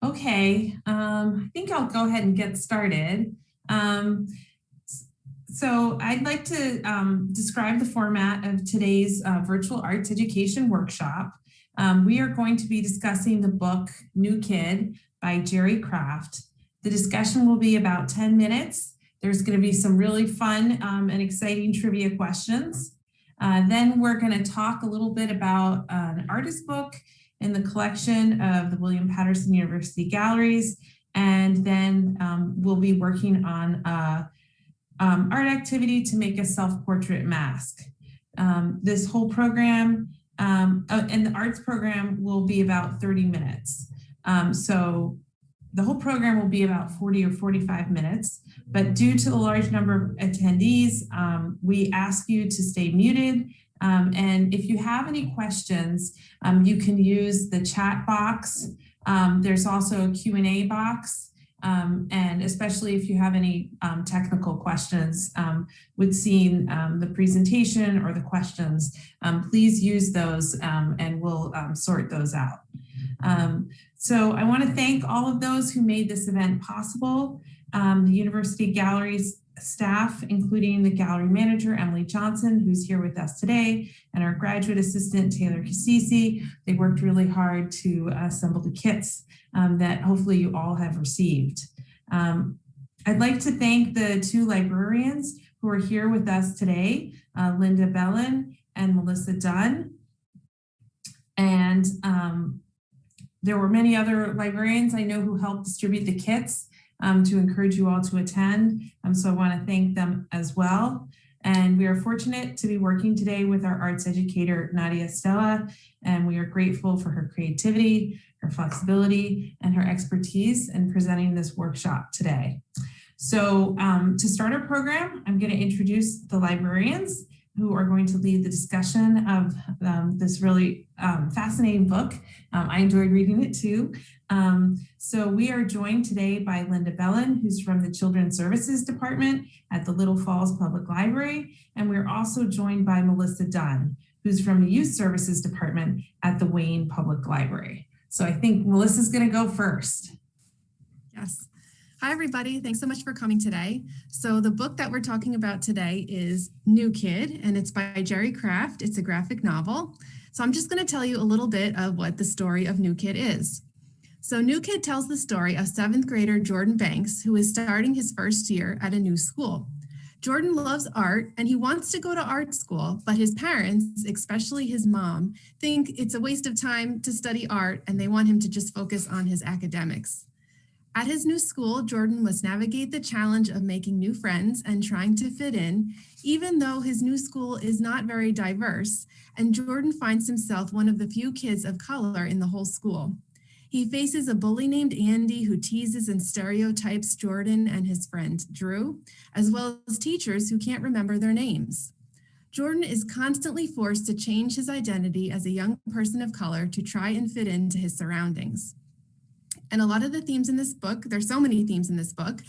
Okay, I think I'll go ahead and get started. So I'd like to describe the format of today's virtual arts education workshop. We are going to be discussing the book New Kid by Jerry Craft. The discussion will be about 10 minutes. There's going to be some really fun and exciting trivia questions. Then we're going to talk a little bit about an artist book in the collection of the William Paterson University Galleries. And then we'll be working on art activity to make a self-portrait mask. This whole program and the arts program will be about 30 minutes. So the whole program will be about 40 or 45 minutes, but due to the large number of attendees, we ask you to stay muted. And if you have any questions, you can use the chat box. There's also a Q&A box. And especially if you have any technical questions with seeing the presentation or the questions, please use those and we'll sort those out. So I want to thank all of those who made this event possible. The University Galleries staff, including the gallery manager, Emily Johnsen, who's here with us today, and our graduate assistant, Taylor Cassisi. They worked really hard to assemble the kits that hopefully you all have received. I'd like to thank the two librarians who are here with us today, Linda Belen and Melissa Dunn. And there were many other librarians I know who helped distribute the kits to encourage you all to attend. So I want to thank them as well. And we are fortunate to be working today with our arts educator, Nadia Estela, and we are grateful for her creativity, her flexibility, and her expertise in presenting this workshop today. So to start our program, I'm going to introduce the librarians who are going to lead the discussion of this really fascinating book. I enjoyed reading it too. So we are joined today by Linda Belen, who's from the Children's Services Department at the Little Falls Public Library. And we're also joined by Melissa Dunn, who's from the Youth Services Department at the Wayne Public Library. So I think Melissa's going to go first. Yes. Hi, everybody. Thanks so much for coming today. So the book that we're talking about today is New Kid, and it's by Jerry Craft. It's a graphic novel. So I'm just going to tell you a little bit of what the story of New Kid is. So New Kid tells the story of 7th grader Jordan Banks, who is starting his first year at a new school. Jordan loves art and he wants to go to art school, but his parents, especially his mom, think it's a waste of time to study art and they want him to just focus on his academics. At his new school, Jordan must navigate the challenge of making new friends and trying to fit in, even though his new school is not very diverse, and Jordan finds himself one of the few kids of color in the whole school. He faces a bully named Andy who teases and stereotypes Jordan and his friend Drew, as well as teachers who can't remember their names. Jordan is constantly forced to change his identity as a young person of color to try and fit into his surroundings. And a lot of the themes in this book, there's so many themes in this book.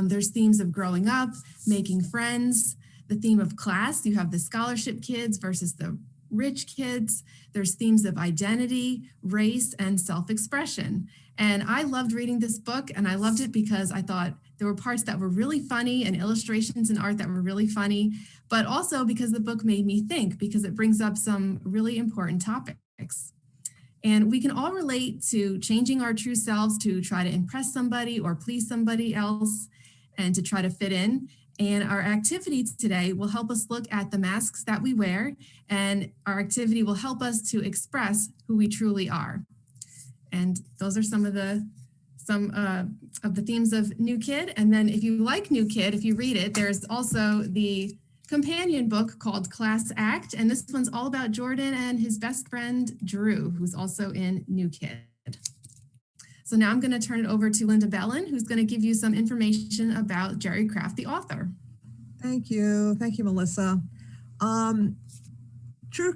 There's themes of growing up, making friends, the theme of class. You have the scholarship kids versus the rich kids. There's themes of identity, race, and self-expression. And I loved reading this book, and I loved it because I thought there were parts that were really funny and illustrations and art that were really funny, but also because the book made me think, because it brings up some really important topics. And we can all relate to changing our true selves to try to impress somebody or please somebody else and to try to fit in. And our activity today will help us look at the masks that we wear, and our activity will help us to express who we truly are. And those are some of the themes of New Kid. And then if you like New Kid, if you read it, there's also the companion book called Class Act, and this one's all about Jordan and his best friend Drew, who's also in New Kid. So now I'm going to turn it over to Linda Belen, who's going to give you some information about Jerry Craft, the author. Thank you, Melissa.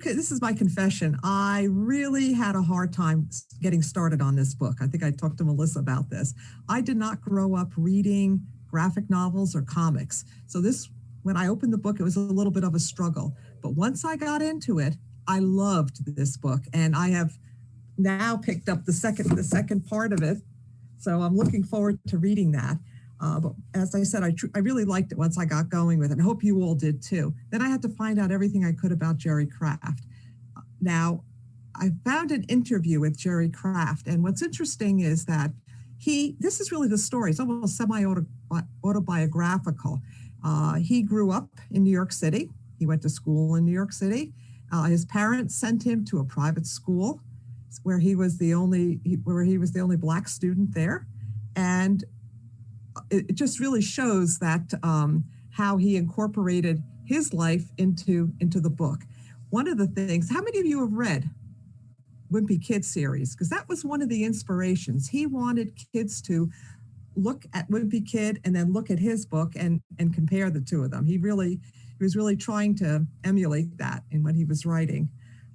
This is my confession. I really had a hard time getting started on this book. I think I talked to Melissa about this. I did not grow up reading graphic novels or comics, so when I opened the book, it was a little bit of a struggle. But once I got into it, I loved this book. And I have now picked up the second part of it. So I'm looking forward to reading that. But as I said, I really liked it once I got going with it. And I hope you all did too. Then I had to find out everything I could about Jerry Craft. Now, I found an interview with Jerry Craft. And what's interesting is that this is really the story. It's almost semi-autobiographical. He grew up in New York City. He went to school in New York City. His parents sent him to a private school where he was the only Black student there. And it just really shows that how he incorporated his life into the book. One of the things, how many of you have read Wimpy Kid series? Because that was one of the inspirations. He wanted kids to look at Wimpy Kid and then look at his book and compare the two of them. He was really trying to emulate that in what he was writing.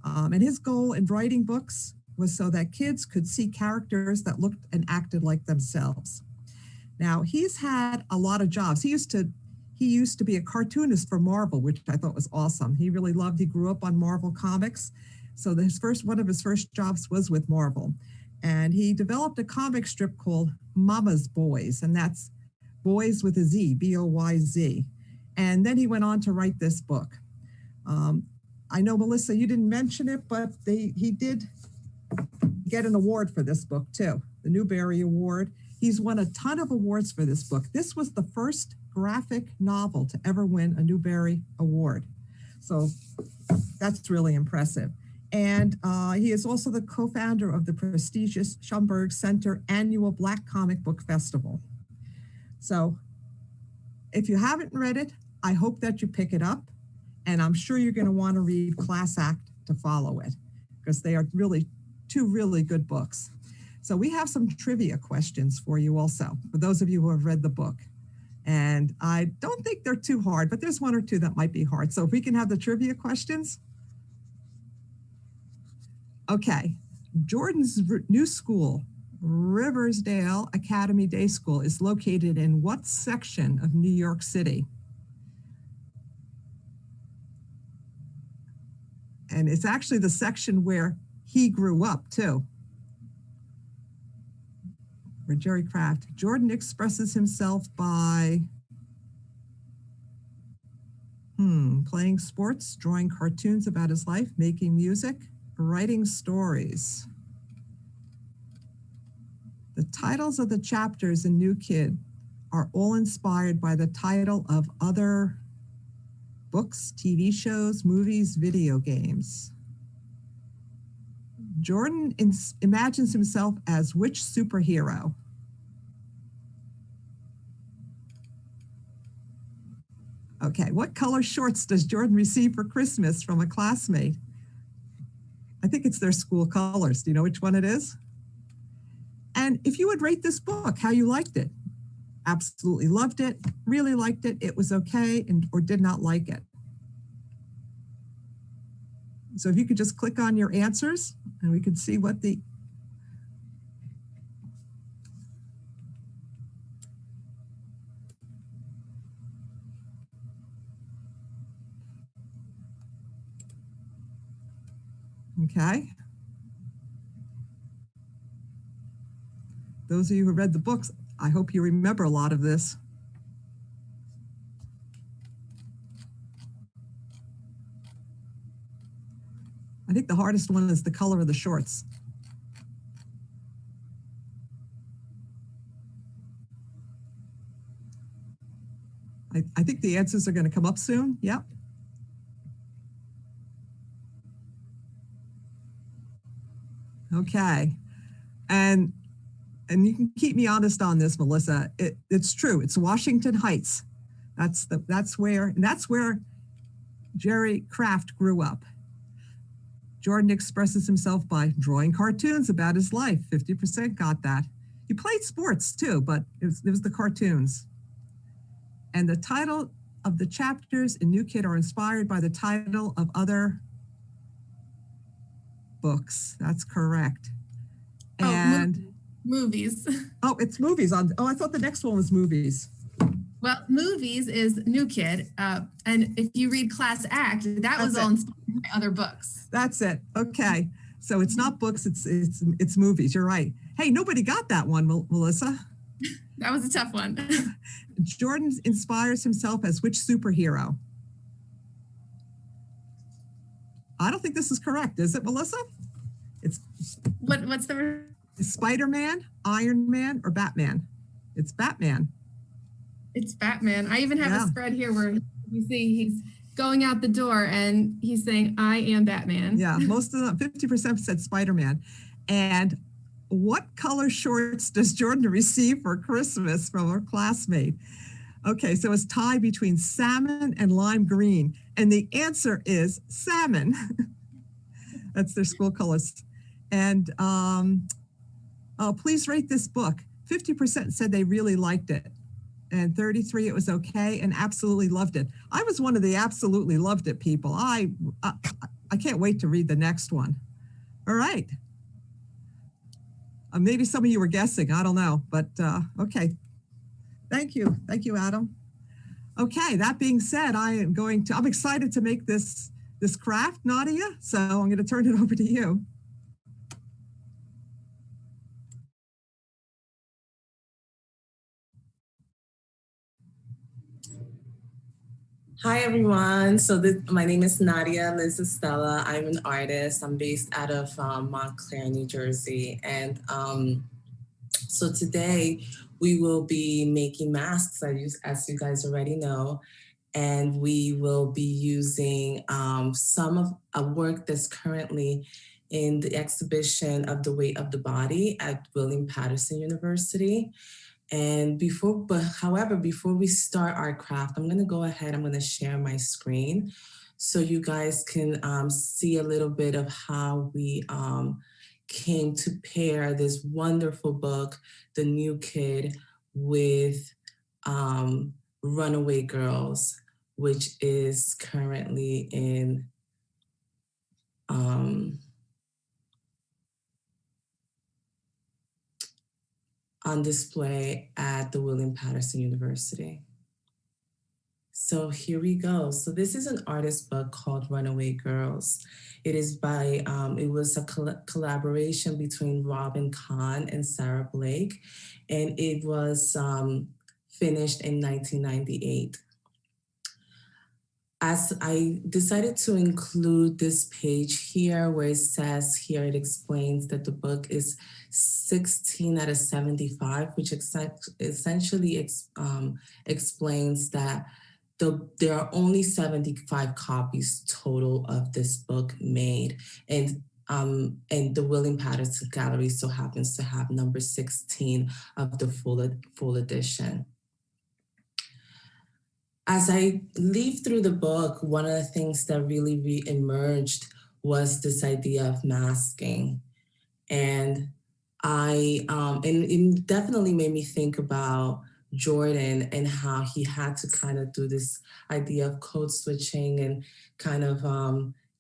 And his goal in writing books was so that kids could see characters that looked and acted like themselves. Now, he's had a lot of jobs. He used to be a cartoonist for Marvel, which I thought was awesome. He grew up on Marvel comics. So one of his first jobs was with Marvel. And he developed a comic strip called Mama's Boys, and that's boys with a Z, B-O-Y-Z. And then he went on to write this book. I know, Melissa, you didn't mention it, but he did get an award for this book too, the Newberry Award. He's won a ton of awards for this book. This was the first graphic novel to ever win a Newberry Award. So that's really impressive. And he is also the co-founder of the prestigious Schomburg Center annual Black Comic Book Festival. So if you haven't read it, I hope that you pick it up. And I'm sure you're going to want to read Class Act to follow it, because they are really two really good books. So we have some trivia questions for you also, for those of you who have read the book. And I don't think they're too hard, but there's one or two that might be hard. So if we can have the trivia questions. Okay, Jordan's new school, Riversdale Academy Day School, is located in what section of New York City? And it's actually the section where he grew up too. Where Jerry Craft. Jordan expresses himself by playing sports, drawing cartoons about his life, making music, writing stories. The titles of the chapters in New Kid are all inspired by the title of other books, TV shows, movies, video games. Jordan imagines himself as which superhero? Okay, what color shorts does Jordan receive for Christmas from a classmate? I think it's their school colors. Do you know which one it is? And if you would rate this book, how you liked it? Absolutely loved it, really liked it, it was okay, or did not like it. So if you could just click on your answers and we could see what the okay. Those of you who read the books, I hope you remember a lot of this. I think the hardest one is the color of the shorts. I think the answers are going to come up soon. Yep. Okay. And you can keep me honest on this, Melissa. It's true. It's Washington Heights. That's where Jerry Craft grew up. Jordan expresses himself by drawing cartoons about his life. 50% got that. He played sports too, but it was the cartoons. And the title of the chapters in New Kid are inspired by the title of other books. That's correct. And movies. Oh, it's movies. I thought the next one was movies. Well, movies is New Kid. And if you read Class Act, that was all inspired by other books. That's it. Okay. So it's not books, it's movies. You're right. Hey, nobody got that one, Melissa. That was a tough one. Jordan inspires himself as which superhero? I don't think this is correct. Is it, Melissa? What's the... Spider-Man, Iron Man, or Batman? It's Batman. It's Batman. I even have a spread here where you see he's going out the door and he's saying, "I am Batman." Yeah, most of them, 50% said Spider-Man. And what color shorts does Jordan receive for Christmas from her classmate? Okay, so it's tied between salmon and lime green. And the answer is salmon. That's their school colors. And please rate this book. 50% said they really liked it. And 33% it was okay and absolutely loved it. I was one of the absolutely loved it people. I can't wait to read the next one. All right. Maybe some of you were guessing, I don't know, but okay. Thank you, Adam. Okay, that being said, I'm excited to make this craft, Nadia, so I'm going to turn it over to you. Hi, everyone. So my name is Nadia Liz Estella. I'm an artist. I'm based out of Montclair, New Jersey. And so today we will be making masks, as you guys already know. And we will be using some of a work that's currently in the exhibition of The Weight of the Body at Paterson University. And however, before we start our craft, I'm going to go ahead, I'm going to share my screen so you guys can see a little bit of how we came to pair this wonderful book, The New Kid, with Runaway Girls, which is currently in on display at the Paterson University. So here we go. So this is an artist book called Runaway Girls. It is by, it was a collaboration between Robin Kahn and Sarah Blake, and it was finished in 1998. As I decided to include this page here where it says here, it explains that the book is 16 out of 75, which essentially explains that there are only 75 copies total of this book made. And the William Paterson Gallery so happens to have number 16 of the full edition. As I leaf through the book, one of the things that really re-emerged was this idea of masking. And it definitely made me think about Jordan and how he had to kind of do this idea of code switching and kind of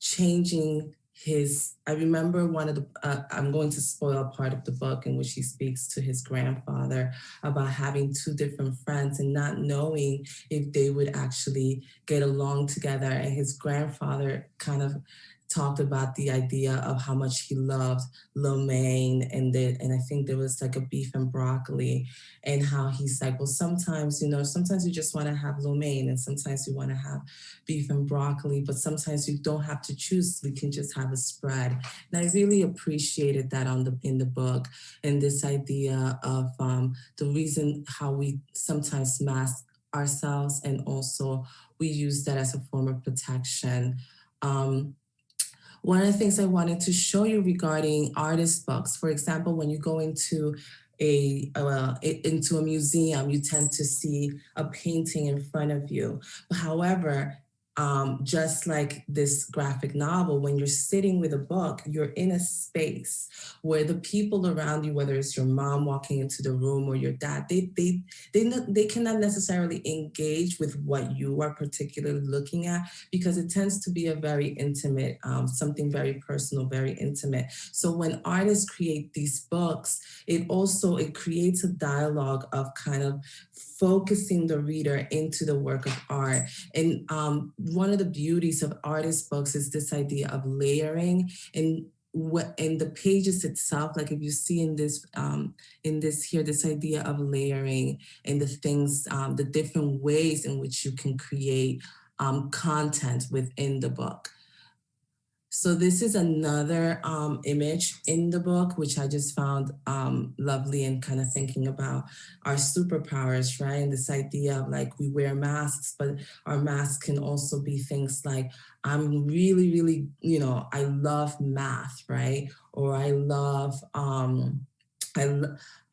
changing I remember one of the, I'm going to spoil part of the book in which he speaks to his grandfather about having two different friends and not knowing if they would actually get along together. And his grandfather kind of talked about the idea of how much he loved lo mein, and I think there was like a beef and broccoli, and how he's like, well, sometimes you just want to have lo mein, and sometimes you want to have beef and broccoli, but sometimes you don't have to choose. We can just have a spread. And I really appreciated that in the book, and this idea of the reason how we sometimes mask ourselves, and also we use that as a form of protection. One of the things I wanted to show you regarding artist books, for example, when you go into a museum, you tend to see a painting in front of you. However, just like this graphic novel, when you're sitting with a book, you're in a space where the people around you, whether it's your mom walking into the room or your dad, they cannot necessarily engage with what you are particularly looking at, because it tends to be a very intimate, something very personal, very intimate. So when artists create these books, it creates a dialogue of kind of focusing the reader into the work of art. And one of the beauties of artist books is this idea of layering. And in the pages itself, like if you see in this here, this idea of layering and the things, the different ways in which you can create content within the book. So this is another image in the book, which I just found lovely, and kind of thinking about our superpowers, right? And this idea of like, we wear masks, but our masks can also be things like, I'm really, really, I love math, right? Or I love,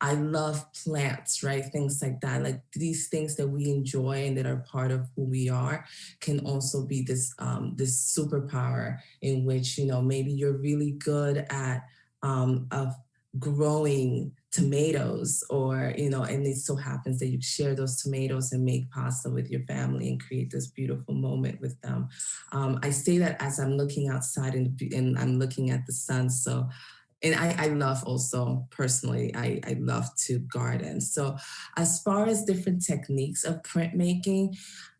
I love plants, right? Things like that. Like these things that we enjoy and that are part of who we are can also be this this superpower in which, maybe you're really good at of growing tomatoes, or, and it so happens that you share those tomatoes and make pasta with your family and create this beautiful moment with them. I say that as I'm looking outside and I'm looking at the sun. So, and I love also, personally, I love to garden. So as far as different techniques of printmaking,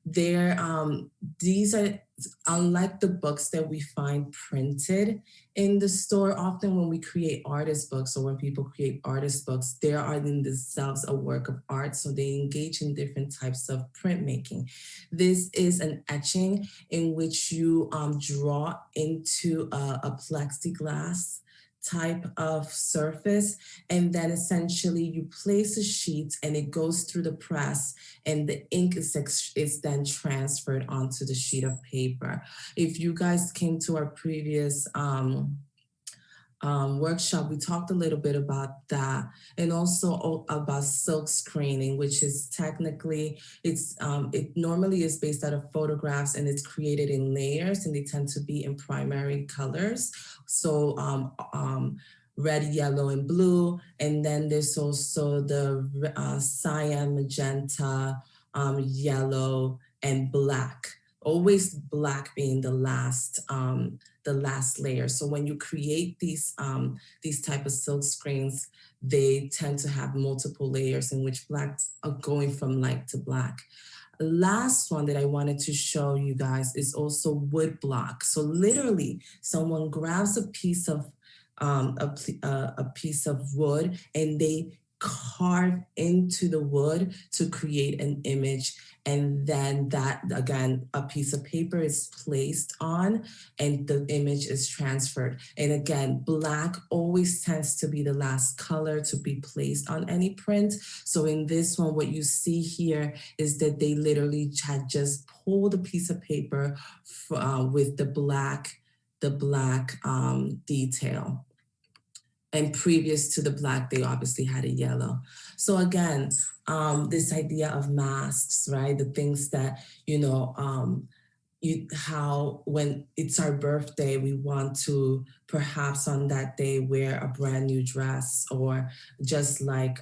these are, unlike the books that we find printed in the store, often when we create artist books or when people create artist books, they are in themselves a work of art. So they engage in different types of printmaking. This is an etching in which you draw into a plexiglass type of surface, and then essentially you place a sheet and it goes through the press, and the ink is then transferred onto the sheet of paper. If you guys came to our previous workshop, we talked a little bit about that, and also about silk screening, which is technically, it normally is based out of photographs, and it's created in layers, and they tend to be in primary colors. So red, yellow, and blue. And then there's also the cyan, magenta, yellow, and black. Always black being the last layer. So when you create these type of silk screens, they tend to have multiple layers in which blacks are going from light to black. Last one that I wanted to show you guys is also wood block. So literally, someone grabs a piece of wood and they carve into the wood to create an image, and then that, again, a piece of paper is placed on and the image is transferred. And again, black always tends to be the last color to be placed on any print. So in this one, what you see here is that they literally had just pulled a piece of paper with the black detail. And previous to the black, they obviously had a yellow. So again, this idea of masks, right? The things that, how when it's our birthday, we want to perhaps on that day wear a brand new dress, or just like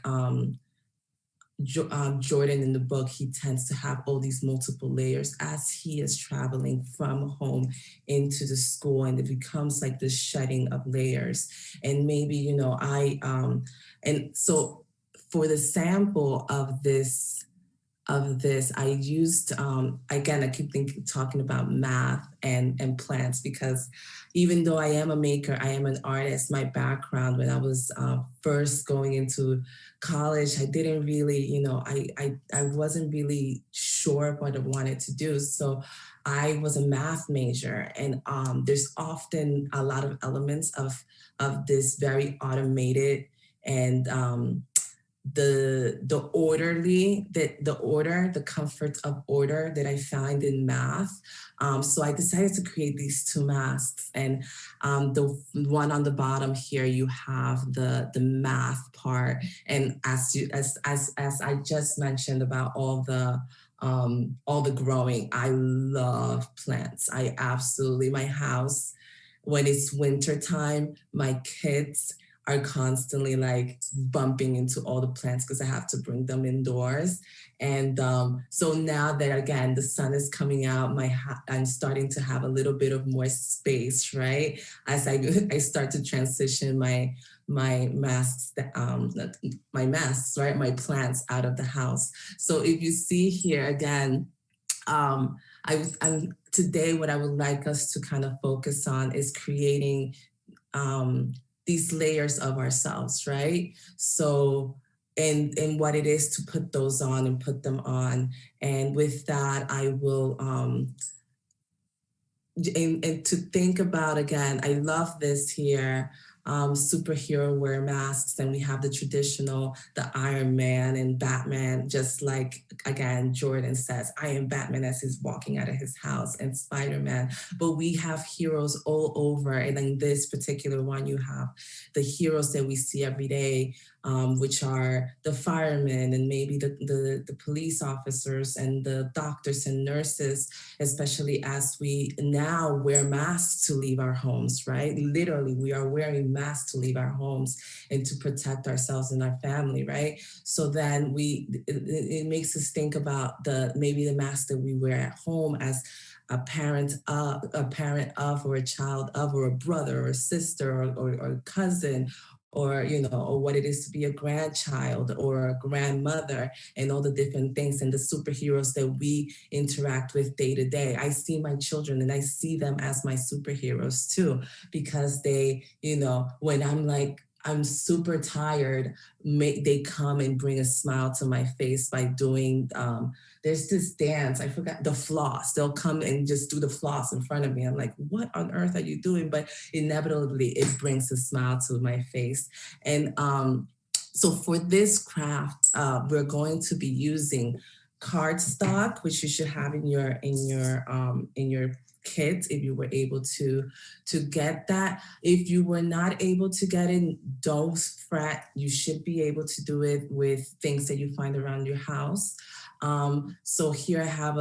Jordan in the book, he tends to have all these multiple layers as he is traveling from home into the school, and it becomes like this shedding of layers. And maybe, and so for the sample of this, I used, again, I keep talking about math and plants, because even though I am a maker, I am an artist. My background, when I was first going into college, I didn't really, I wasn't really sure what I wanted to do. So I was a math major, and there's often a lot of elements of this very automated and the comfort of order that I find in math. So I decided to create these two masks, and the one on the bottom here, you have the math part, and as I just mentioned about all the growing, I love plants. I absolutely, my house, when it's winter time, my kids are constantly like bumping into all the plants because I have to bring them indoors. And so now that, again, the sun is coming out, I'm starting to have a little bit of more space, right? As I start to transition my masks, right? My plants out of the house. So if you see here, again, today what I would like us to kind of focus on is creating these layers of ourselves, right? So, and what it is to put those on and put them on. And with that, I will, and to think about, again, I love this here, superhero wear masks, and we have the traditional, the Iron Man and Batman, just like, again, Jordan says, I am Batman as he's walking out of his house, and Spider-Man. But we have heroes all over, and in this particular one, you have the heroes that we see every day, which are the firemen and maybe the police officers and the doctors and nurses, especially as we now wear masks to leave our homes, right? Literally, we are wearing masks to leave our homes and to protect ourselves and our family, right? So then it makes us think about maybe the mask that we wear at home as a parent of, or a child of, or a brother or a sister or a cousin, or, or what it is to be a grandchild or a grandmother, and all the different things and the superheroes that we interact with day to day. I see my children and I see them as my superheroes too, because they, when I'm super tired, they come and bring a smile to my face by doing, there's this dance, I forgot, the floss. They'll come and just do the floss in front of me. I'm like, what on earth are you doing? But inevitably, it brings a smile to my face. And so for this craft, we're going to be using cardstock, which you should have in your kit if you were able to get that. If you were not able to get it, don't fret. You should be able to do it with things that you find around your house. So here I have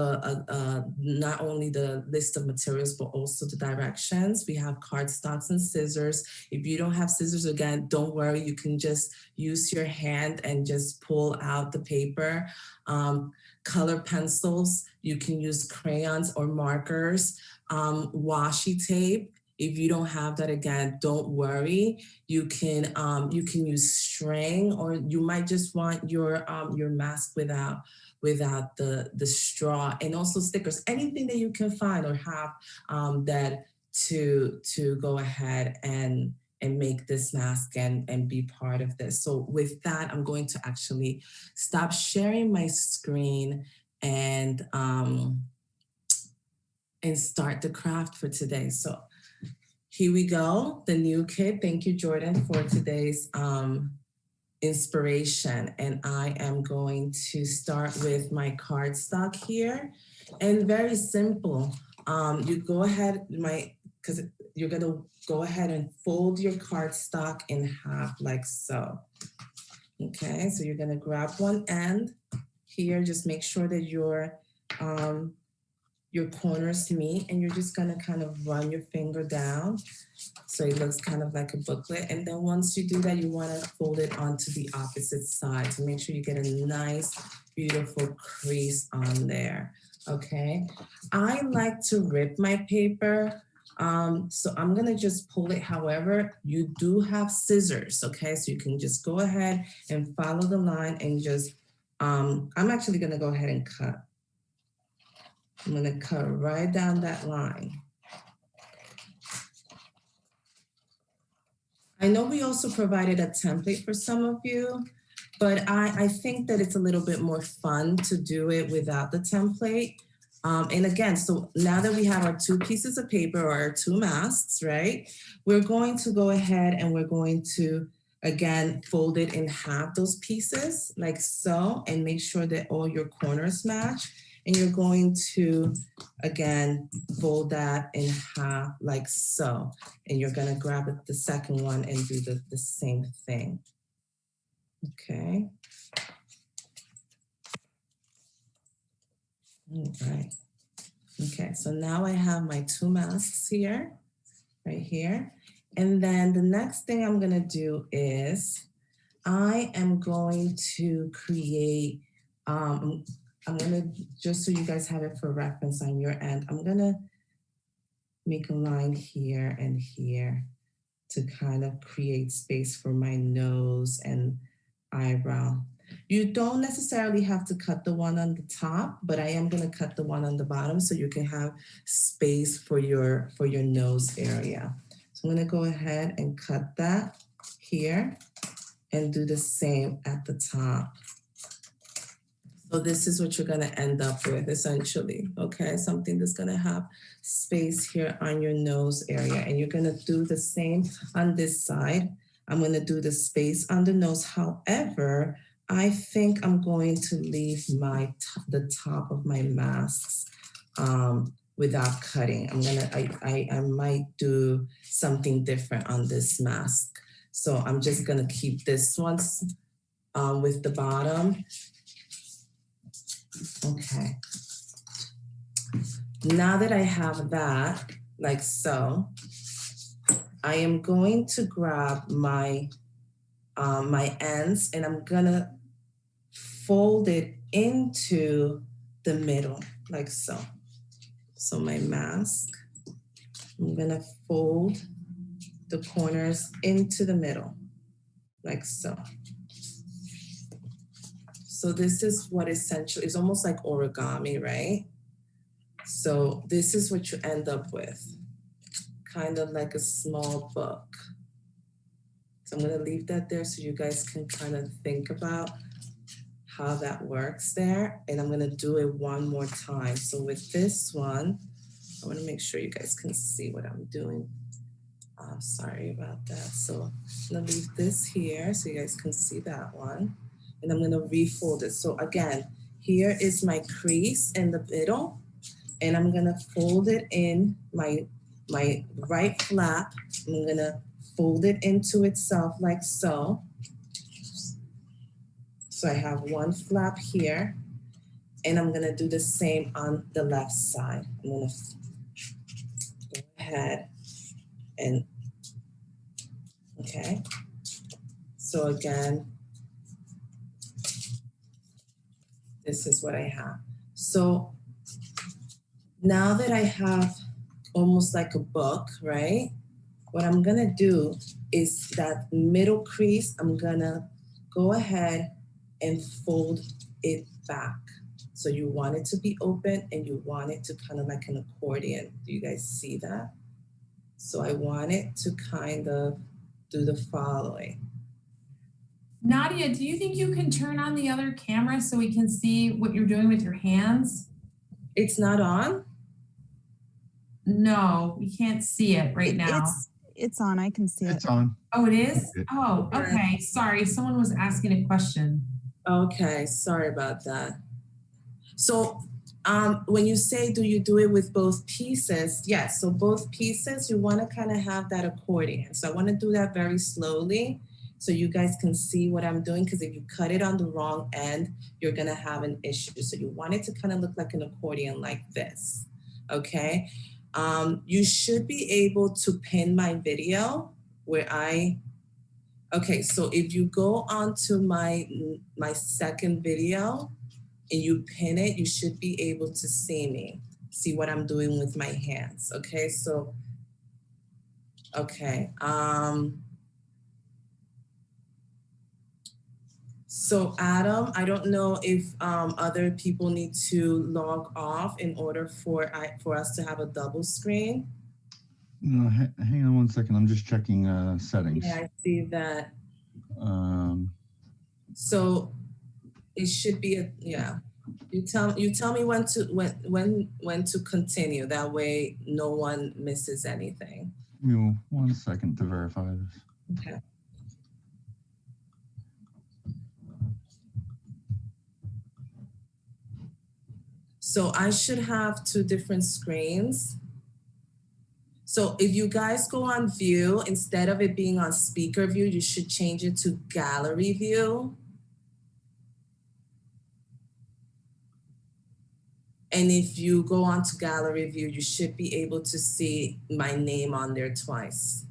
not only the list of materials, but also the directions. We have cardstocks and scissors. If you don't have scissors, again, don't worry. You can just use your hand and just pull out the paper. Color pencils, you can use crayons or markers, washi tape. If you don't have that, again, don't worry. You can use string, or you might just want your mask without the straw, and also stickers, anything that you can find or have that to go ahead and make this mask and be part of this. So with that, I'm going to actually stop sharing my screen and start the craft for today. So here we go, the new kid. Thank you, Jordan, for today's inspiration. And I am going to start with my cardstock here, and very simple. You go ahead, because you're gonna go ahead and fold your cardstock in half like so. Okay, so you're gonna grab one end here, just make sure that your corners meet, and you're just gonna kind of run your finger down so it looks kind of like a booklet. And then once you do that, you wanna fold it onto the opposite side to make sure you get a nice, beautiful crease on there, okay? I like to rip my paper, so I'm gonna just pull it. However, you do have scissors, okay? So you can just go ahead and follow the line and just, I'm actually gonna go ahead and cut. I'm gonna cut right down that line. I know we also provided a template for some of you, but I think that it's a little bit more fun to do it without the template. And again, so now that we have our 2 pieces of paper, or our 2 masks, right? We're going to go ahead and we're going to, again, fold it in half, those pieces, like so, and make sure that all your corners match. And you're going to, again, fold that in half like so. And you're gonna grab the second one and do the same thing, okay? All right, okay, so now I have my 2 masks here, right here. And then the next thing I'm gonna do is I am going to create, I'm gonna, just so you guys have it for reference on your end, I'm gonna make a line here and here to kind of create space for my nose and eyebrow. You don't necessarily have to cut the one on the top, but I am gonna cut the one on the bottom so you can have space for your nose area. So I'm gonna go ahead and cut that here and do the same at the top. So this is what you're gonna end up with essentially, okay? Something that's gonna have space here on your nose area, and you're gonna do the same on this side. I'm gonna do the space on the nose. However, I think I'm going to leave the top of my masks without cutting. I might do something different on this mask. So I'm just gonna keep this one with the bottom. Okay. Now that I have that, like so, I am going to grab my ends and I'm gonna fold it into the middle, like so. So my mask, I'm gonna fold the corners into the middle, like so. So this is what essentially is almost like origami, right? So this is what you end up with, kind of like a small book. So I'm gonna leave that there so you guys can kind of think about how that works there. And I'm gonna do it one more time. So with this one, I wanna make sure you guys can see what I'm doing. Sorry about that. So I'm gonna leave this here so you guys can see that one. And I'm gonna refold it. So again, here is my crease in the middle, and I'm gonna fold it in my right flap. I'm gonna fold it into itself like so. So I have one flap here, and I'm gonna do the same on the left side. I'm gonna go ahead and, okay. So again, this is what I have. So now that I have almost like a book, right? What I'm gonna do is that middle crease, I'm gonna go ahead and fold it back. So you want it to be open and you want it to kind of like an accordion. Do you guys see that? So I want it to kind of do the following. Nadia, do you think you can turn on the other camera so we can see what you're doing with your hands? It's not on? No, we can't see it right now. It's on. I can see it. It's on. Oh, it is? Oh, okay. Sorry. Someone was asking a question. Okay, sorry about that. So when you say, do you do it with both pieces? Yes, so both pieces, you wanna kind of have that accordion. So I wanna do that very slowly so you guys can see what I'm doing, because if you cut it on the wrong end, you're gonna have an issue. So you want it to kind of look like an accordion like this, okay? You should be able to pin my video where okay, so if you go onto my second video and you pin it, you should be able to see what I'm doing with my hands, okay? So, okay. So Adam, I don't know if other people need to log off in order for us to have a double screen. No, hang on one second. I'm just checking settings. Yeah, I see that. So it should be yeah. You tell me when to continue. That way, no one misses anything. Give me 1 second to verify this. Okay. So I should have 2 different screens. So if you guys go on view, instead of it being on speaker view, you should change it to gallery view. And if you go on to gallery view, you should be able to see my name on there twice.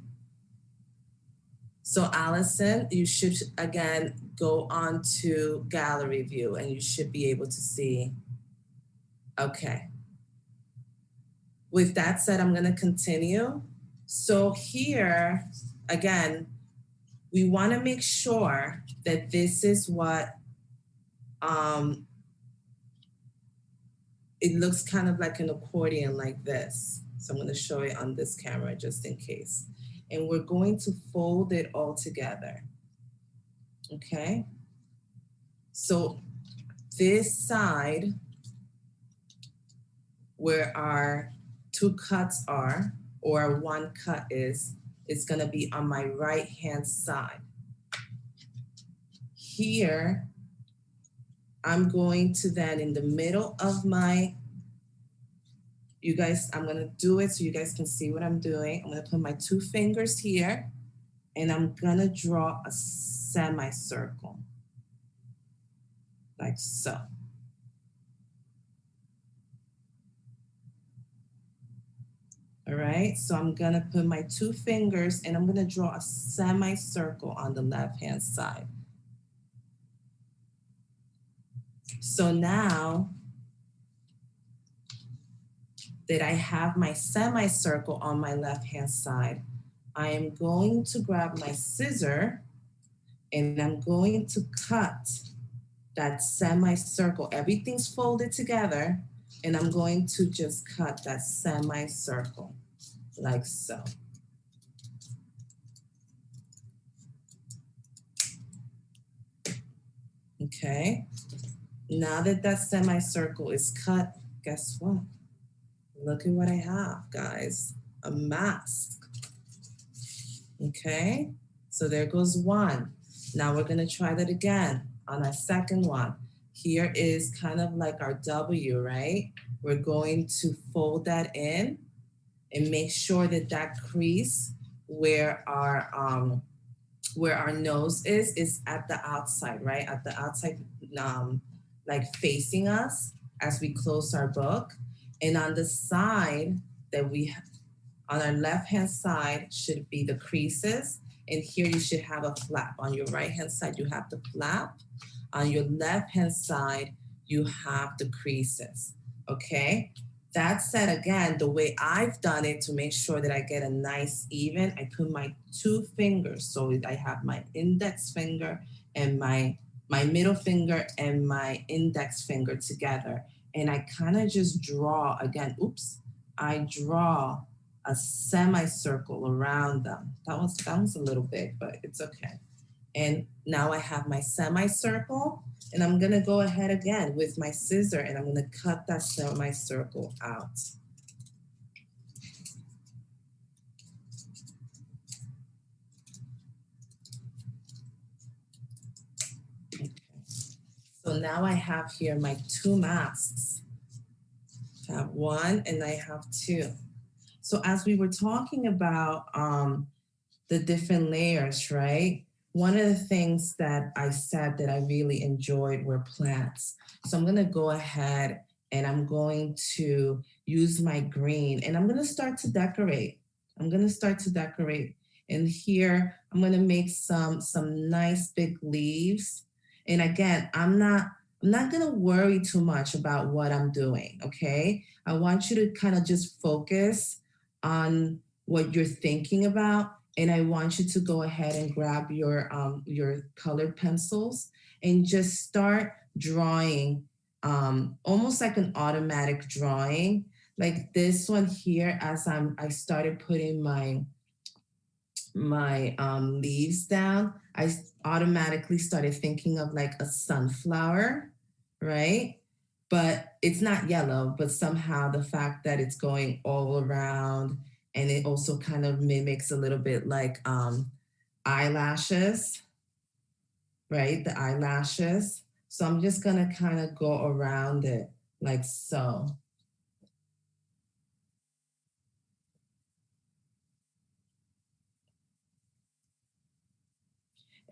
So Allison, you should again go on to gallery view and you should be able to see. Okay. With that said, I'm gonna continue. So here, again, we wanna make sure that this is what, it looks kind of like an accordion like this. So I'm gonna show it on this camera just in case. and we're going to fold it all together, okay? So this side where our 2 cuts are, or 1 cut is, it's gonna be on my right-hand side. Here, I'm going to then, in the middle of my, you guys, I'm gonna do it so you guys can see what I'm doing. I'm gonna put my 2 fingers here, and I'm gonna draw a semicircle, like so. All right, so I'm gonna put my 2 fingers and I'm gonna draw a semicircle on the left-hand side. So now that I have my semicircle on my left-hand side, I am going to grab my scissor and I'm going to cut that semicircle. Everything's folded together, and I'm going to just cut that semicircle like so. Okay, now that that semicircle is cut, guess what? Look at what I have, guys, a mask. Okay, so there goes 1. Now we're gonna try that again on our second one. Here is kind of like our W, right? We're going to fold that in and make sure that that crease where our nose is at the outside, right? At the outside, like facing us as we close our book. And on the side that we, on our left-hand side should be the creases. And here you should have a flap. On your right-hand side, you have the flap. On your left-hand side, you have the creases, okay? That said, again, the way I've done it to make sure that I get a nice even, I put my 2 fingers. So I have my index finger and my middle finger and my index finger together. And I kind of just draw, again, I draw a semicircle around them. That was a little big, but it's okay. And now I have my semicircle, and I'm gonna go ahead again with my scissor and I'm gonna cut that semicircle out. Okay. So now I have here my 2 masks. I have 1 and I have 2. So as we were talking about the different layers, right? One of the things that I said that I really enjoyed were plants. So I'm gonna go ahead and I'm going to use my green and I'm gonna start to decorate. And here I'm gonna make some nice big leaves. And again, I'm not gonna worry too much about what I'm doing, okay? I want you to kind of just focus on what you're thinking about. And I want you to go ahead and grab your colored pencils and just start drawing, almost like an automatic drawing. Like this one here, as I started putting my leaves down, I automatically started thinking of like a sunflower, right? But it's not yellow, but somehow the fact that it's going all around, and it also kind of mimics a little bit like eyelashes, right? The eyelashes. So I'm just gonna kind of go around it like so.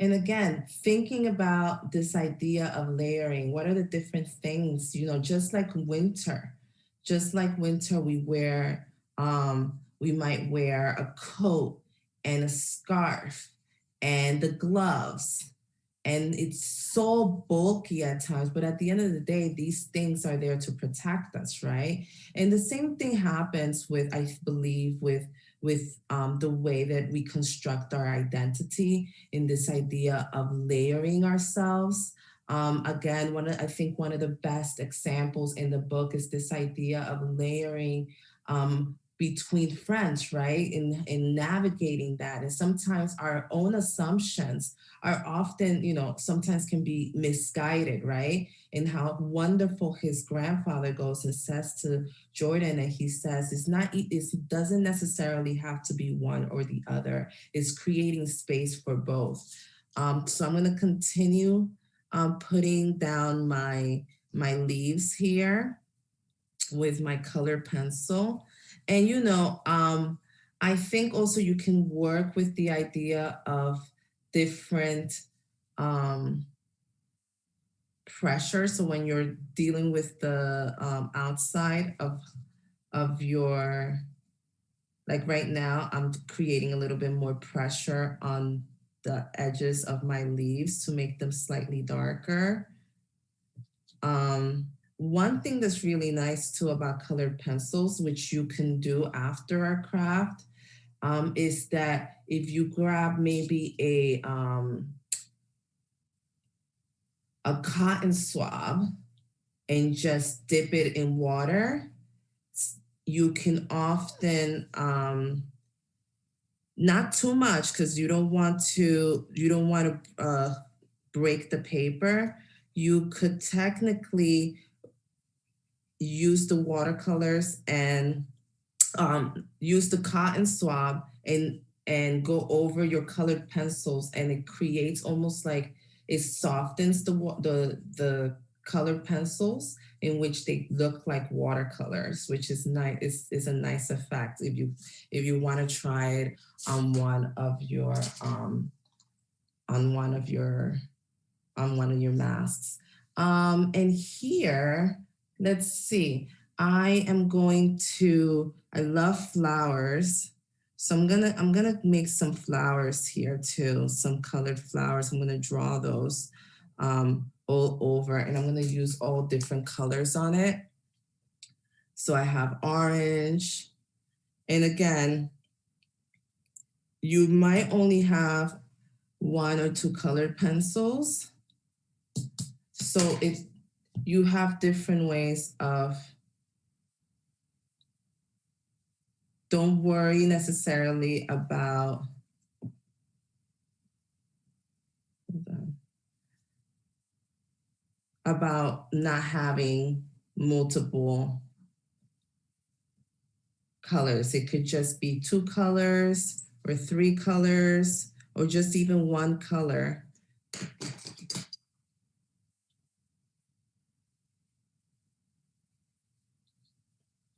And again, thinking about this idea of layering, what are the different things, just like winter, we might wear a coat and a scarf and the gloves. And it's so bulky at times, but at the end of the day, these things are there to protect us, right? And the same thing happens with, I believe, with the way that we construct our identity in this idea of layering ourselves. Again, I think one of the best examples in the book is this idea of layering between friends, right? In navigating that. And sometimes our own assumptions are often, sometimes can be misguided, right? And how wonderful his grandfather goes and says to Jordan, and he says, it doesn't necessarily have to be one or the other. It's creating space for both. So I'm gonna continue putting down my leaves here with my colored pencil. And I think also you can work with the idea of different pressure. So when you're dealing with the outside of your, like right now, I'm creating a little bit more pressure on the edges of my leaves to make them slightly darker. One thing that's really nice too about colored pencils, which you can do after a craft, is that if you grab maybe a cotton swab and just dip it in water, you can often, not too much because you don't want to break the paper. You could technically use the watercolors and use the cotton swab and go over your colored pencils, and it creates almost like it softens the colored pencils in which they look like watercolors, which is nice. Is a nice effect if you want to try it on one of your masks. And here, let's see. I love flowers. So I'm gonna make some flowers here too, some colored flowers. I'm gonna draw those all over, and I'm gonna use all different colors on it. So I have orange, and again, you might only have 1 or 2 colored pencils. So you have different ways of, don't worry necessarily about, not having multiple colors. It could just be 2 colors or 3 colors or just even 1 color.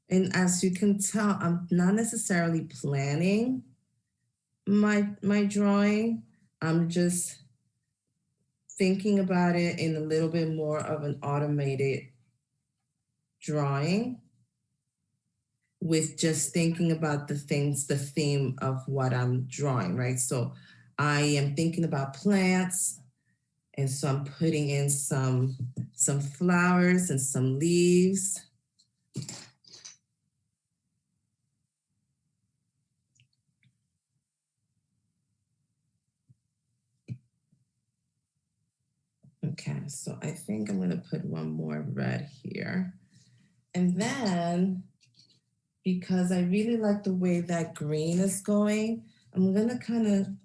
And as you can tell, I'm not necessarily planning my drawing. I'm just thinking about it in a little bit more of an automated drawing, with just thinking about the theme of what I'm drawing, right? So I am thinking about plants, and so I'm putting in some flowers and some leaves. Okay, so I think I'm gonna put one more red here. And then, because I really like the way that green is going, I'm gonna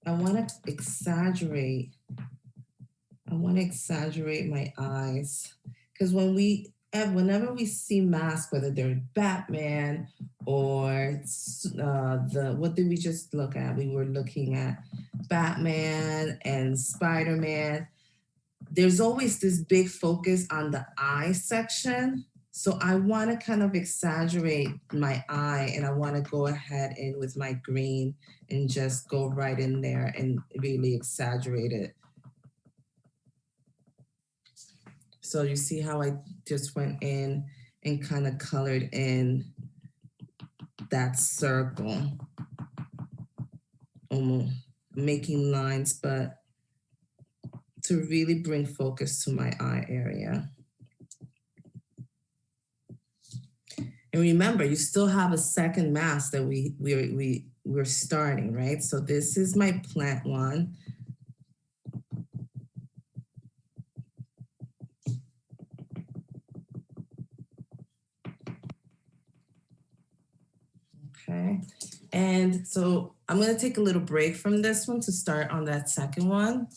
I wanna exaggerate my eyes. Because whenever we see masks, whether they're Batman or what did we just look at? We were looking at Batman and Spider-Man. There's always this big focus on the eye section. So I want to kind of exaggerate my eye, and I want to go ahead in with my green and just go right in there and really exaggerate it. So you see how I just went in and kind of colored in that circle, almost making lines, but to really bring focus to my eye area. And remember, you still have a second mask that we're starting, right? So this is my plant one. Okay, and so I'm gonna take a little break from this one to start on that second one.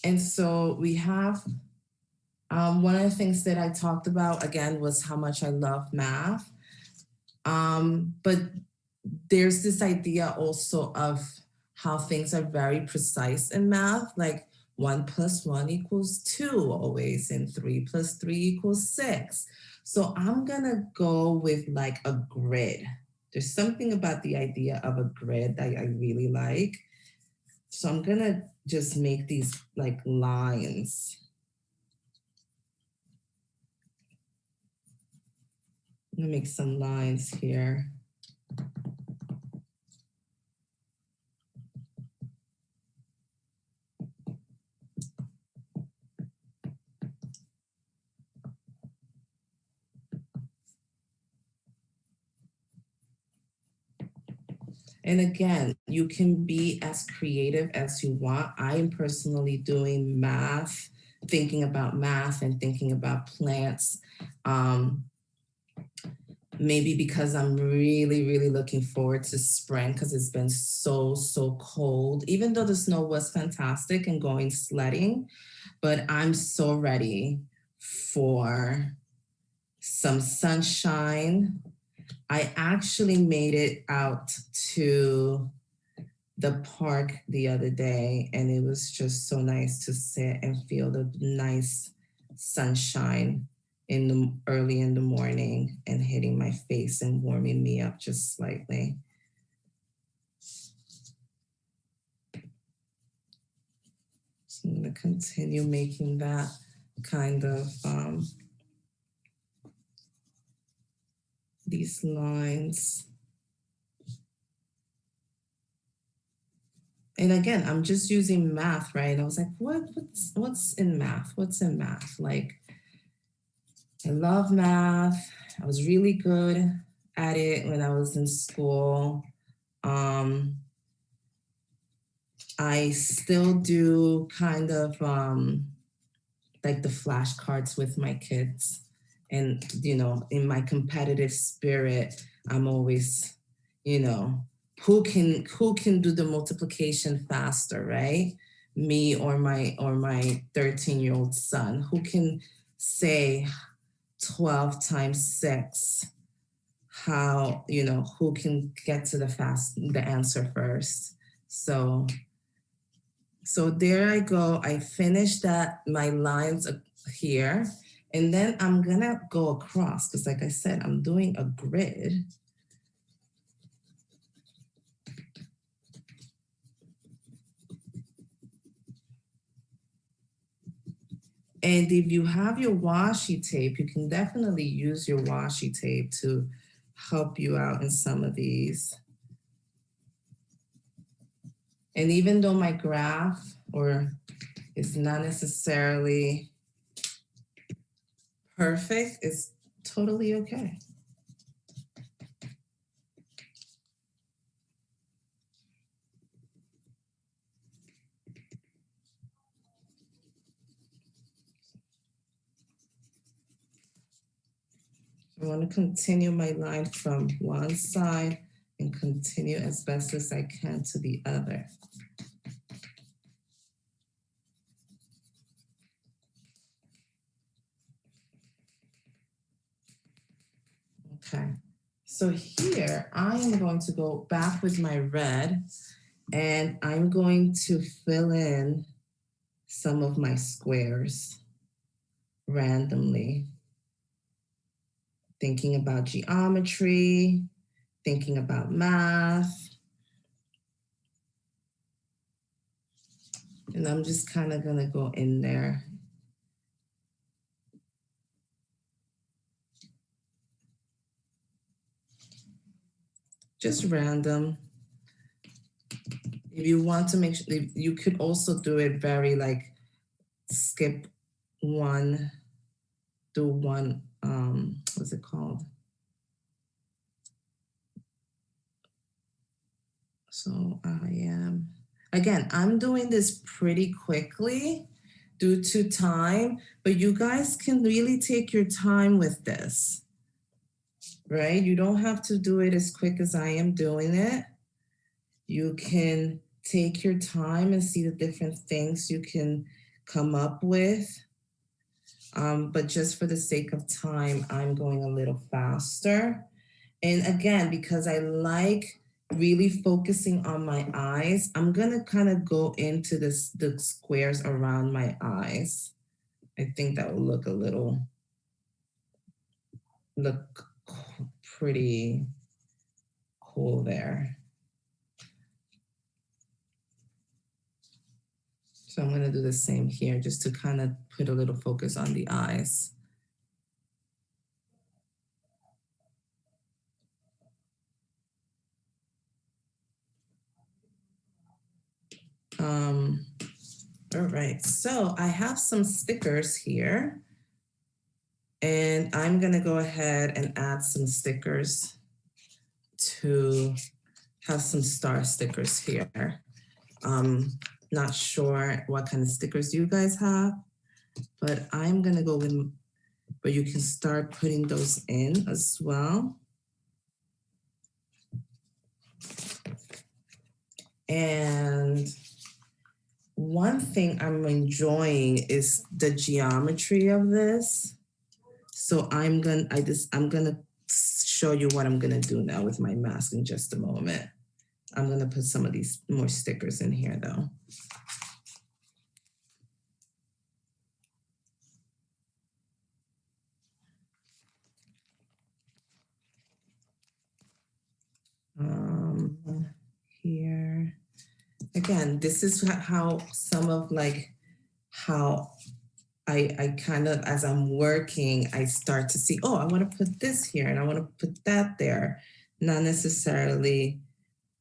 And so we have, one of the things that I talked about again was how much I love math. But there's this idea also of how things are very precise in math, like 1 + 1 = 2 always, and 3 + 3 = 6. So I'm gonna go with like a grid. There's something about the idea of a grid that I really like. So I'm gonna just make these like lines. I'm gonna make some lines here. And again, you can be as creative as you want. I am personally doing math, thinking about math and thinking about plants. Maybe because I'm really, really looking forward to spring because it's been so, so cold, even though the snow was fantastic and going sledding, but I'm so ready for some sunshine. I actually made it out to the park the other day, and it was just so nice to sit and feel the nice sunshine early in the morning and hitting my face and warming me up just slightly. So I'm going to continue making that kind of these lines. And again, I'm just using math, right? I was like, what's in math? What's in math? Like, I love math. I was really good at it when I was in school. I still do kind of like the flashcards with my kids. And, you know, in my competitive spirit, I'm always, you know, who can do the multiplication faster, right? Me or my 13-year-old son, who can say 12 times 6, how, you know, who can get to the answer first. So there I go. I finished my lines here, and then I'm gonna go across because, like I said, I'm doing a grid. And if you have your washi tape, you can definitely use your washi tape to help you out in some of these. And even though my graph is not necessarily perfect, it's totally okay. I want to continue my line from one side and continue as best as I can to the other. Okay, so here I am going to go back with my red, and I'm going to fill in some of my squares randomly. Thinking about geometry, thinking about math. And I'm just kind of gonna go in there. Just random. If you want to make sure, you could also do it very like skip one, do one, what's it called? So again, I'm doing this pretty quickly. due to time, but you guys can really take your time with this, right? You don't have to do it as quick as I am doing it. You can take your time and see the different things you can come up with. But just for the sake of time, I'm going a little faster. And again, because I like really focusing on my eyes, I'm gonna kind of go into the squares around my eyes. I think that will look pretty cool there. So I'm gonna do the same here, just to kind of put a little focus on the eyes. All right, so I have some stickers here, and I'm gonna go ahead and add some stickers to have some star stickers here. Not sure what kind of stickers you guys have, but I'm gonna go with, but you can start putting those in as well. And one thing I'm enjoying is the geometry of this. So I'm gonna show you what I'm gonna do now with my mask in just a moment. I'm gonna put some of these more stickers in here though. Here. Again, this is how some of how I kind of, as I'm working, I start to see, oh, I want to put this here and I want to put that there. Not necessarily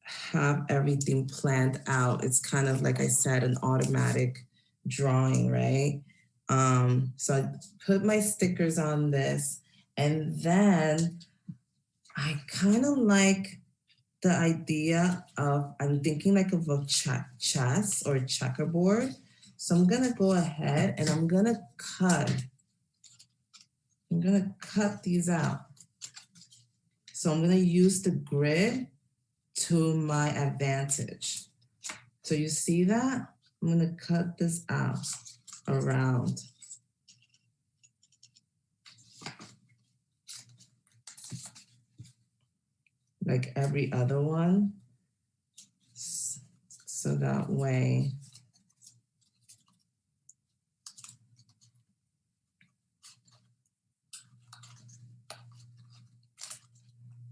have everything planned out. It's kind of, like I said, an automatic drawing, right? So I put my stickers on this, and then I kind of like the idea of, I'm thinking like of a chess or a checkerboard. So I'm gonna go ahead and I'm gonna cut these out. So I'm gonna use the grid to my advantage. So you see that? I'm gonna cut this out around. Like every other one. So that way,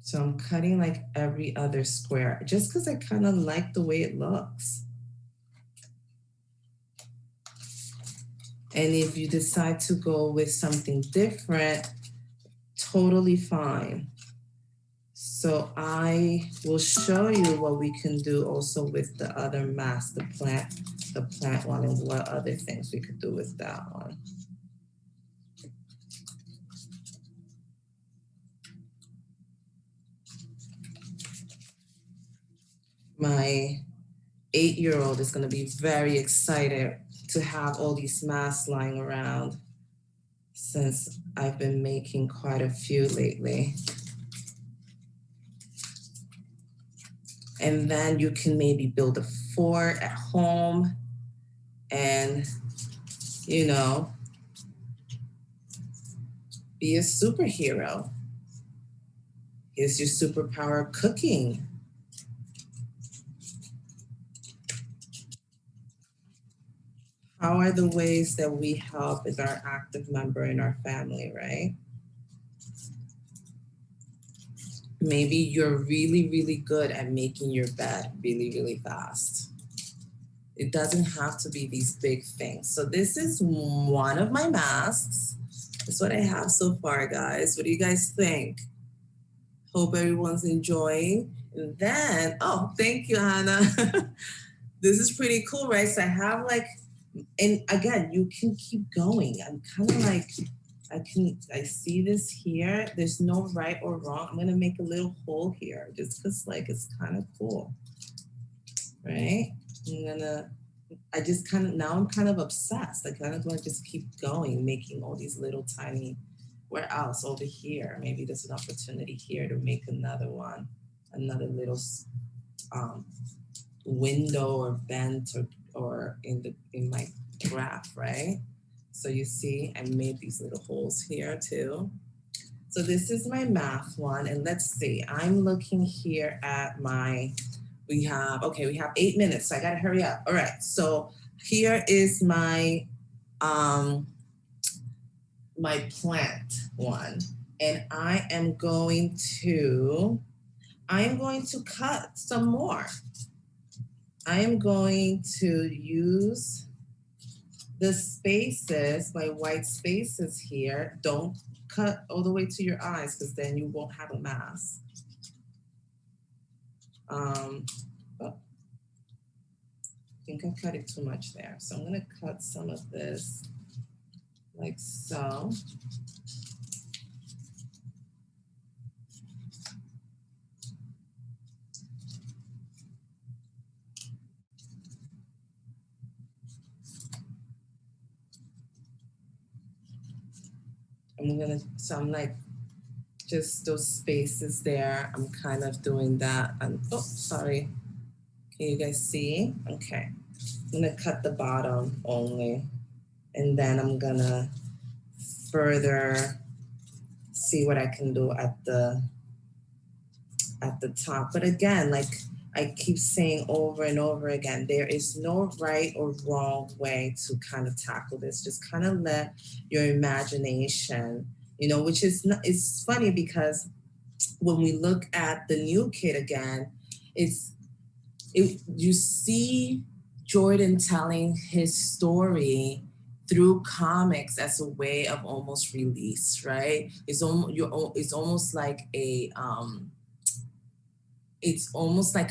so I'm cutting like every other square, just because I kind of like the way it looks. And if you decide to go with something different, totally fine. So I will show you what we can do also with the other mask, the plant one, and what other things we could do with that one. My 8-year-old is going to be very excited to have all these masks lying around, since I've been making quite a few lately. And then you can maybe build a fort at home and, you know, be a superhero. Here's your superpower, cooking. How are the ways that we help as our active member in our family, right? Maybe you're really, really good at making your bed really, really fast. It doesn't have to be these big things. So this is one of my masks. That's what I have so far, guys. What do you guys think? Hope everyone's enjoying. And then, oh, thank you, Hannah. This is pretty cool, right? So I have like, and again, you can keep going. I'm kind of like, I see this here. There's no right or wrong. I'm gonna make a little hole here just because like it's kind of cool, right? I'm gonna I just kind of, now I'm kind of obsessed. I kind of want to just keep going, making all these little tiny, where else? Over here. Maybe there's an opportunity here to make another one, another little window or vent or in my graph, right? So you see, I made these little holes here too. So this is my math one, and let's see, I'm looking here at we have 8 minutes, so I gotta hurry up. All right, so here is my my plant one, and I am going to cut some more. I am going to use the spaces, my white spaces here. Don't cut all the way to your eyes, because then you won't have a mask. I think I cut it too much there. So I'm gonna cut some of this like so. I'm like, just those spaces there, I'm kind of doing that. Oh, sorry. Can you guys see? Okay. I'm gonna cut the bottom only, and then I'm gonna further see what I can do at the top. But again, like I keep saying over and over again, there is no right or wrong way to kind of tackle this. Just kind of let your imagination, which is not, it's funny because when we look at the new kid again, you see Jordan telling his story through comics as a way of almost release, right? It's almost like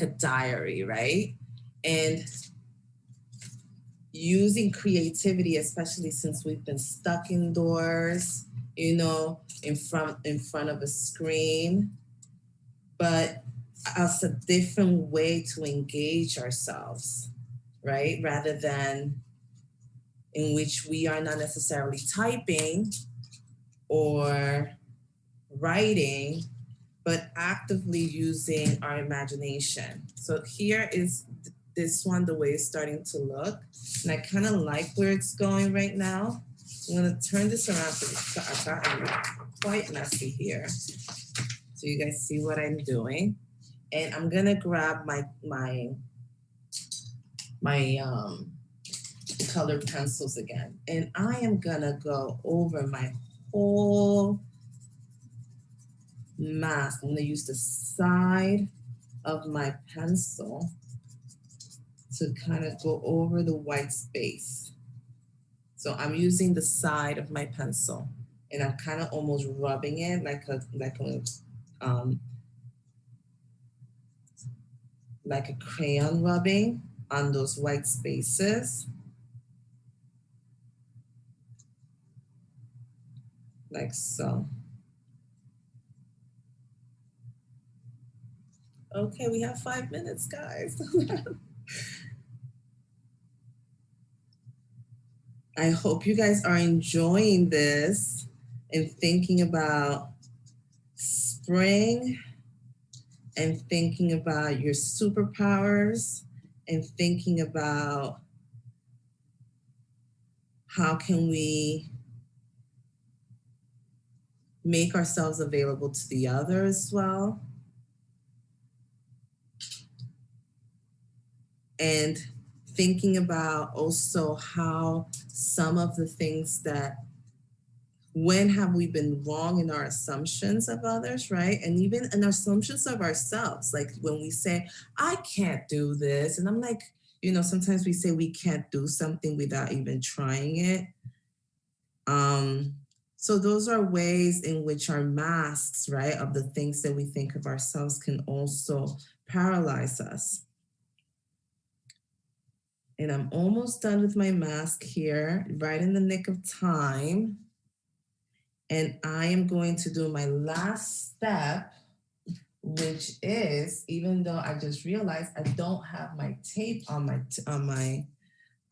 a diary, right? And using creativity, especially since we've been stuck indoors, in front of a screen, but as a different way to engage ourselves, right? Rather than in which we are not necessarily typing or writing, but actively using our imagination. So here is this one, the way it's starting to look. And I kind of like where it's going right now. I'm gonna turn this around because I've gotten quite messy here. So you guys see what I'm doing. And I'm gonna grab my colored pencils again. And I am gonna go over my whole mask. I'm gonna use the side of my pencil to kind of go over the white space. So I'm using the side of my pencil, and I'm kind of almost rubbing it like a crayon rubbing on those white spaces. Like so. Okay, we have 5 minutes, guys. I hope you guys are enjoying this and thinking about spring and thinking about your superpowers and thinking about how can we make ourselves available to the other as well. And thinking about also how some of the things that, when have we been wrong in our assumptions of others, right? And even in our assumptions of ourselves, like when we say, I can't do this. And I'm like, sometimes we say we can't do something without even trying it. So those are ways in which our masks, right, of the things that we think of ourselves can also paralyze us. And I'm almost done with my mask here, right in the nick of time. And I am going to do my last step, which is, even though I just realized I don't have my tape on my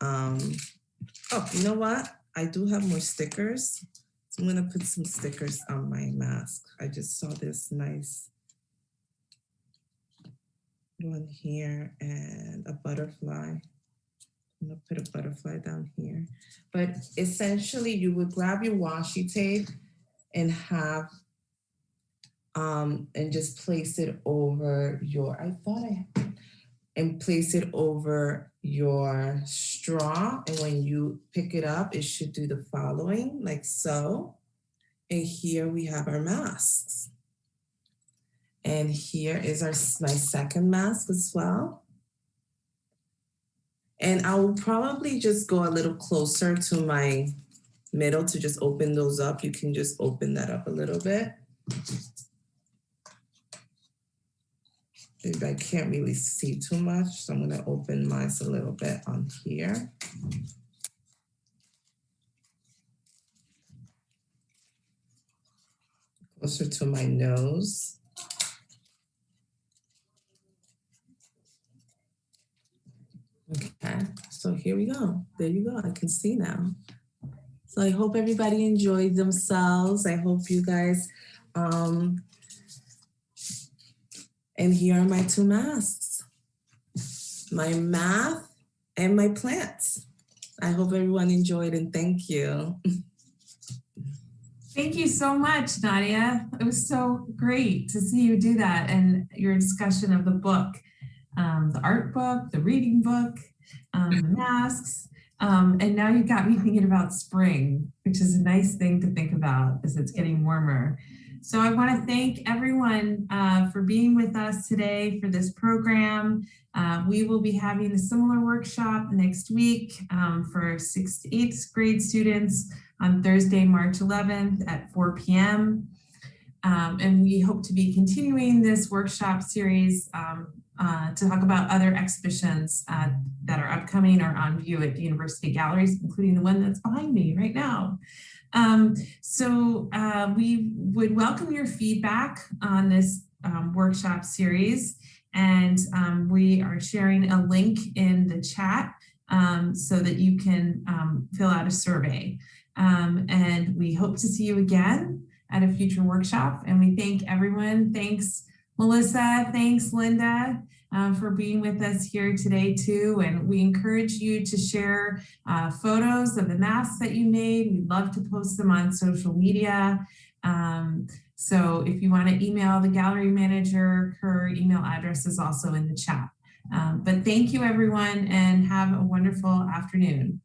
Oh, you know what? I do have more stickers. So I'm gonna put some stickers on my mask. I just saw this nice one here and a butterfly. I'm gonna put a butterfly down here. But essentially you would grab your washi tape and have, and just place it over your, and place it over your straw. And when you pick it up, it should do the following, like so. And here we have our masks. And here is my second mask as well. And I will probably just go a little closer to my middle to just open those up. You can just open that up a little bit. I can't really see too much, so I'm gonna open mine a little bit on here. Closer to my nose. Okay, so here we go. There you go, I can see now. So I hope everybody enjoyed themselves. I hope you guys, and here are my two masks, my math and my plants. I hope everyone enjoyed and thank you. Thank you so much, Nadia. It was so great to see you do that and your discussion of the book, the art book, the reading book, the masks. And now you got me thinking about spring, which is a nice thing to think about as it's getting warmer. So I want to thank everyone for being with us today for this program. We will be having a similar workshop next week for 6th to 8th grade students on Thursday, March 11th at 4 p.m. And we hope to be continuing this workshop series to talk about other exhibitions that are upcoming or on view at the university galleries, including the one that's behind me right now. We would welcome your feedback on this workshop series, and we are sharing a link in the chat so that you can fill out a survey. And we hope to see you again at a future workshop. And we thank everyone. Thanks, Melissa. Thanks, Linda, for being with us here today too. And we encourage you to share photos of the masks that you made. We'd love to post them on social media. So if you want to email the gallery manager, her email address is also in the chat. But thank you everyone and have a wonderful afternoon.